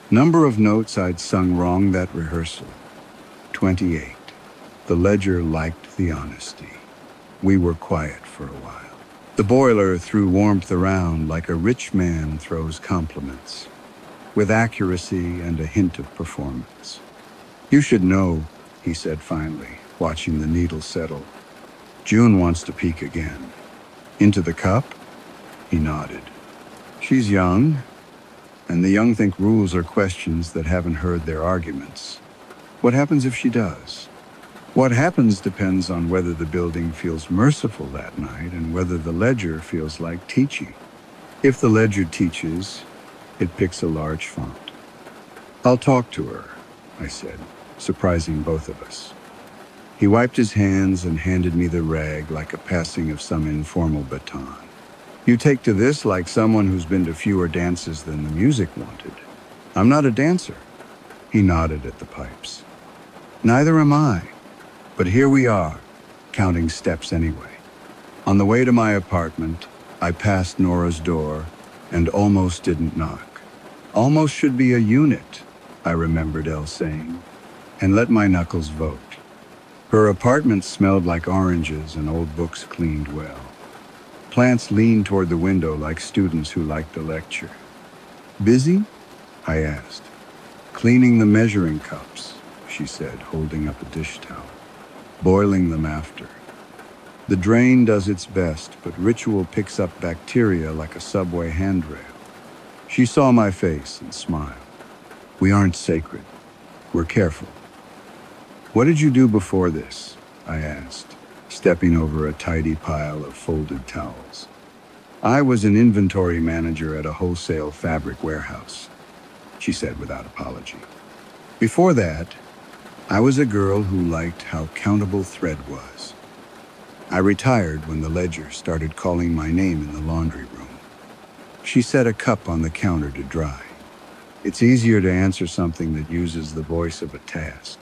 Number of notes I'd sung wrong that rehearsal. 28. The ledger liked the honesty. We were quiet for a while. The boiler threw warmth around like a rich man throws compliments, with accuracy and a hint of performance. "You should know," he said finally, watching the needle settle. "June wants to peek again." "Into the cup?" He nodded. "She's young, and the young think rules are questions that haven't heard their arguments. What happens if she does?" "What happens depends on whether the building feels merciful that night and whether the ledger feels like teaching. If the ledger teaches, it picks a large font." "I'll talk to her," I said, surprising both of us. He wiped his hands and handed me the rag like a passing of some informal baton. "You take to this like someone who's been to fewer dances than the music wanted." "I'm not a dancer." He nodded at the pipes. "Neither am I. But here we are, counting steps anyway." On the way to my apartment, I passed Nora's door and almost didn't knock. "Almost should be a unit," I remembered Elle saying, and let my knuckles vote. Her apartment smelled like oranges and old books cleaned well. Plants leaned toward the window like students who liked the lecture. "Busy?" I asked. "Cleaning the measuring cups," she said, holding up a dish towel. "Boiling them after. The drain does its best, but ritual picks up bacteria like a subway handrail." She saw my face and smiled. "We aren't sacred. We're careful." "What did you do before this?" I asked, stepping over a tidy pile of folded towels. "I was an inventory manager at a wholesale fabric warehouse," she said without apology. "Before that, I was a girl who liked how countable thread was. I retired when the ledger started calling my name in the laundry room." She set a cup on the counter to dry. "It's easier to answer something that uses the voice of a task.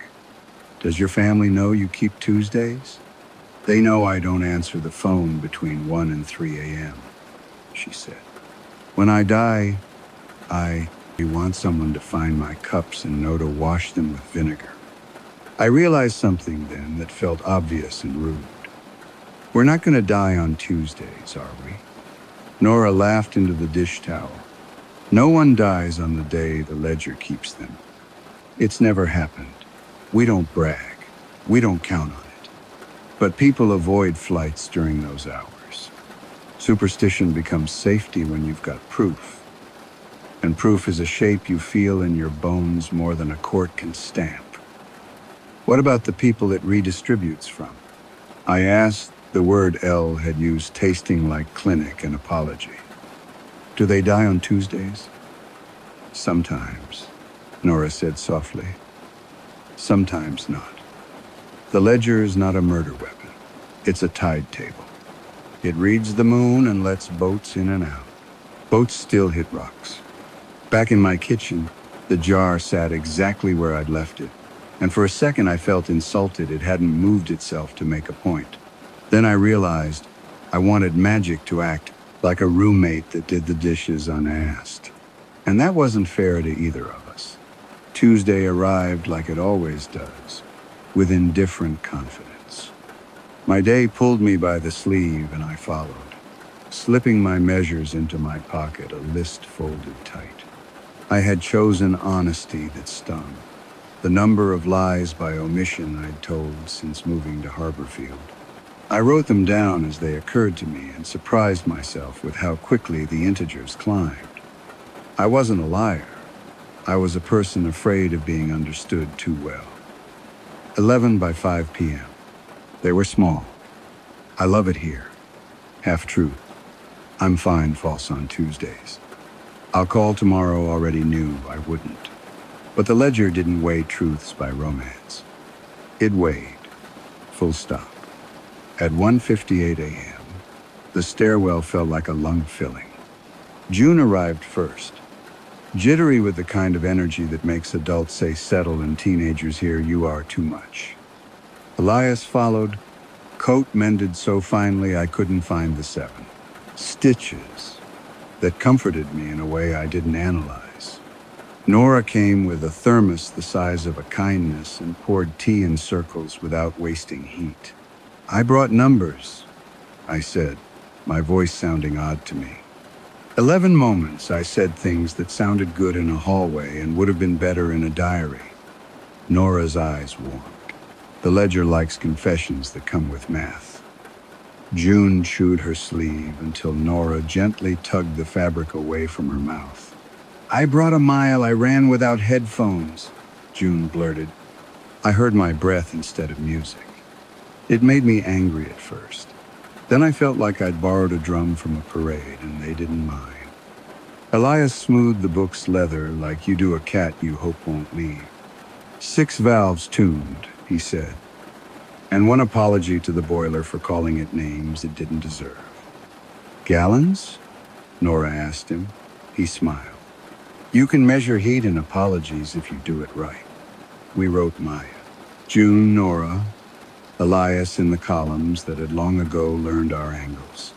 Does your family know you keep Tuesdays? They know I don't answer the phone between 1 and 3 a.m., she said. When I die, I want someone to find my cups and know to wash them with vinegar. I realized something then that felt obvious and rude. We're not going to die on Tuesdays, are we? Nora laughed into the dish towel. No one dies on the day the ledger keeps them. It's never happened. We don't brag. We don't count on it. But people avoid flights during those hours. Superstition becomes safety when you've got proof. And proof is a shape you feel in your bones more than a court can stamp. What about the people it redistributes from? I asked. The word L had used tasting like clinic and apology. Do they die on Tuesdays? Sometimes, Nora said softly. Sometimes not. The ledger is not a murder weapon. It's a tide table. It reads the moon and lets boats in and out. Boats still hit rocks. Back in my kitchen, the jar sat exactly where I'd left it, and for a second I felt insulted it hadn't moved itself to make a point. Then I realized I wanted magic to act like a roommate that did the dishes unasked. And that wasn't fair to either of us. Tuesday arrived like it always does, with indifferent confidence. My day pulled me by the sleeve and I followed, slipping my measures into my pocket, a list folded tight. I had chosen honesty that stung, the number of lies by omission I'd told since moving to Harborfield. I wrote them down as they occurred to me and surprised myself with how quickly the integers climbed. I wasn't a liar. I was a person afraid of being understood too well. 11 by 5 p.m. They were small. I love it here. Half truth. I'm fine false on Tuesdays. I'll call tomorrow already knew I wouldn't. But the ledger didn't weigh truths by romance. It weighed. Full stop. At 1:58 a.m., the stairwell felt like a lung filling. June arrived first, jittery with the kind of energy that makes adults say settle and teenagers hear you are too much. Elias followed, coat mended so finely I couldn't find the 7 stitches that comforted me in a way I didn't analyze. Nora came with a thermos the size of a kindness and poured tea in circles without wasting heat. I brought numbers, I said, my voice sounding odd to me. 11 moments I said things that sounded good in a hallway and would have been better in a diary. Nora's eyes warmed. The ledger likes confessions that come with math. June chewed her sleeve until Nora gently tugged the fabric away from her mouth. I brought a mile I ran without headphones, June blurted. I heard my breath instead of music. It made me angry at first. Then I felt like I'd borrowed a drum from a parade and they didn't mind. Elias smoothed the book's leather like you do a cat you hope won't leave. 6 valves tuned, he said, and one apology to the boiler for calling it names it didn't deserve. Gallons? Nora asked him. He smiled. You can measure heat in apologies if you do it right. We wrote Maya. June, Nora, Elias in the columns that had long ago learned our angles.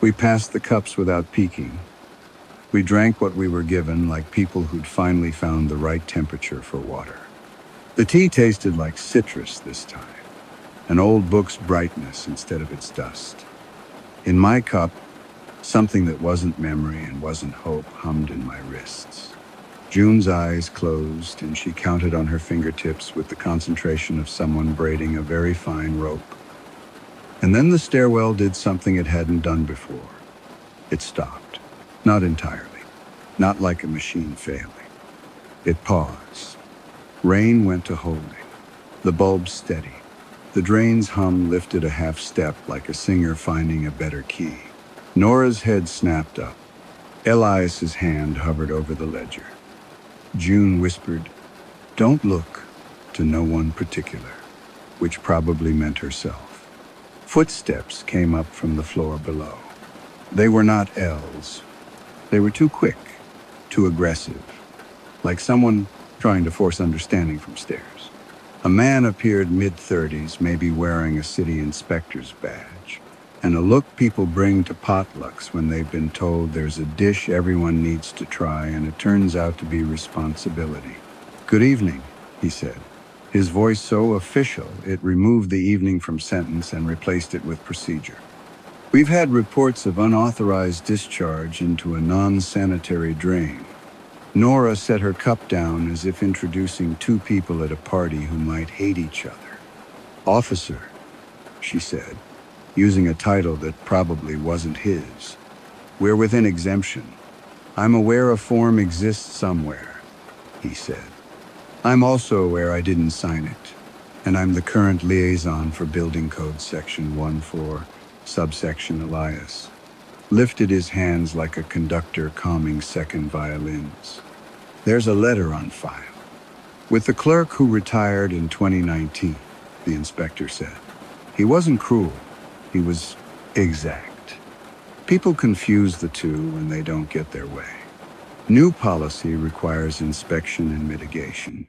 We passed the cups without peeking. We drank what we were given like people who'd finally found the right temperature for water. The tea tasted like citrus this time, an old book's brightness instead of its dust. In my cup, something that wasn't memory and wasn't hope hummed in my wrists. June's eyes closed and she counted on her fingertips with the concentration of someone braiding a very fine rope. And then the stairwell did something it hadn't done before. It stopped. Not entirely. Not like a machine failing. It paused. Rain went to holding. The bulb steady. The drain's hum lifted a half step like a singer finding a better key. Nora's head snapped up. Elias's hand hovered over the ledger. June whispered, "Don't look," to no one particular, which probably meant herself. Footsteps came up from the floor below. They were not L's. They were too quick, too aggressive, like someone trying to force understanding from stairs. A man appeared mid-30s, maybe wearing a city inspector's badge, and a look people bring to potlucks when they've been told there's a dish everyone needs to try and it turns out to be responsibility. "Good evening," he said, his voice so official it removed the evening from sentence and replaced it with procedure. "We've had reports of unauthorized discharge into a non-sanitary drain." Nora set her cup down as if introducing two people at a party who might hate each other. "Officer," she said, using a title that probably wasn't his. "We're within exemption. I'm aware a form exists somewhere," he said. "I'm also aware I didn't sign it, and I'm the current liaison for Building Code Section 14, subsection Elias." Lifted his hands like a conductor calming second violins. "There's a letter on file. With the clerk who retired in 2019, the inspector said. "He wasn't cruel. He was exact. People confuse the two when they don't get their way. New policy requires inspection and mitigation.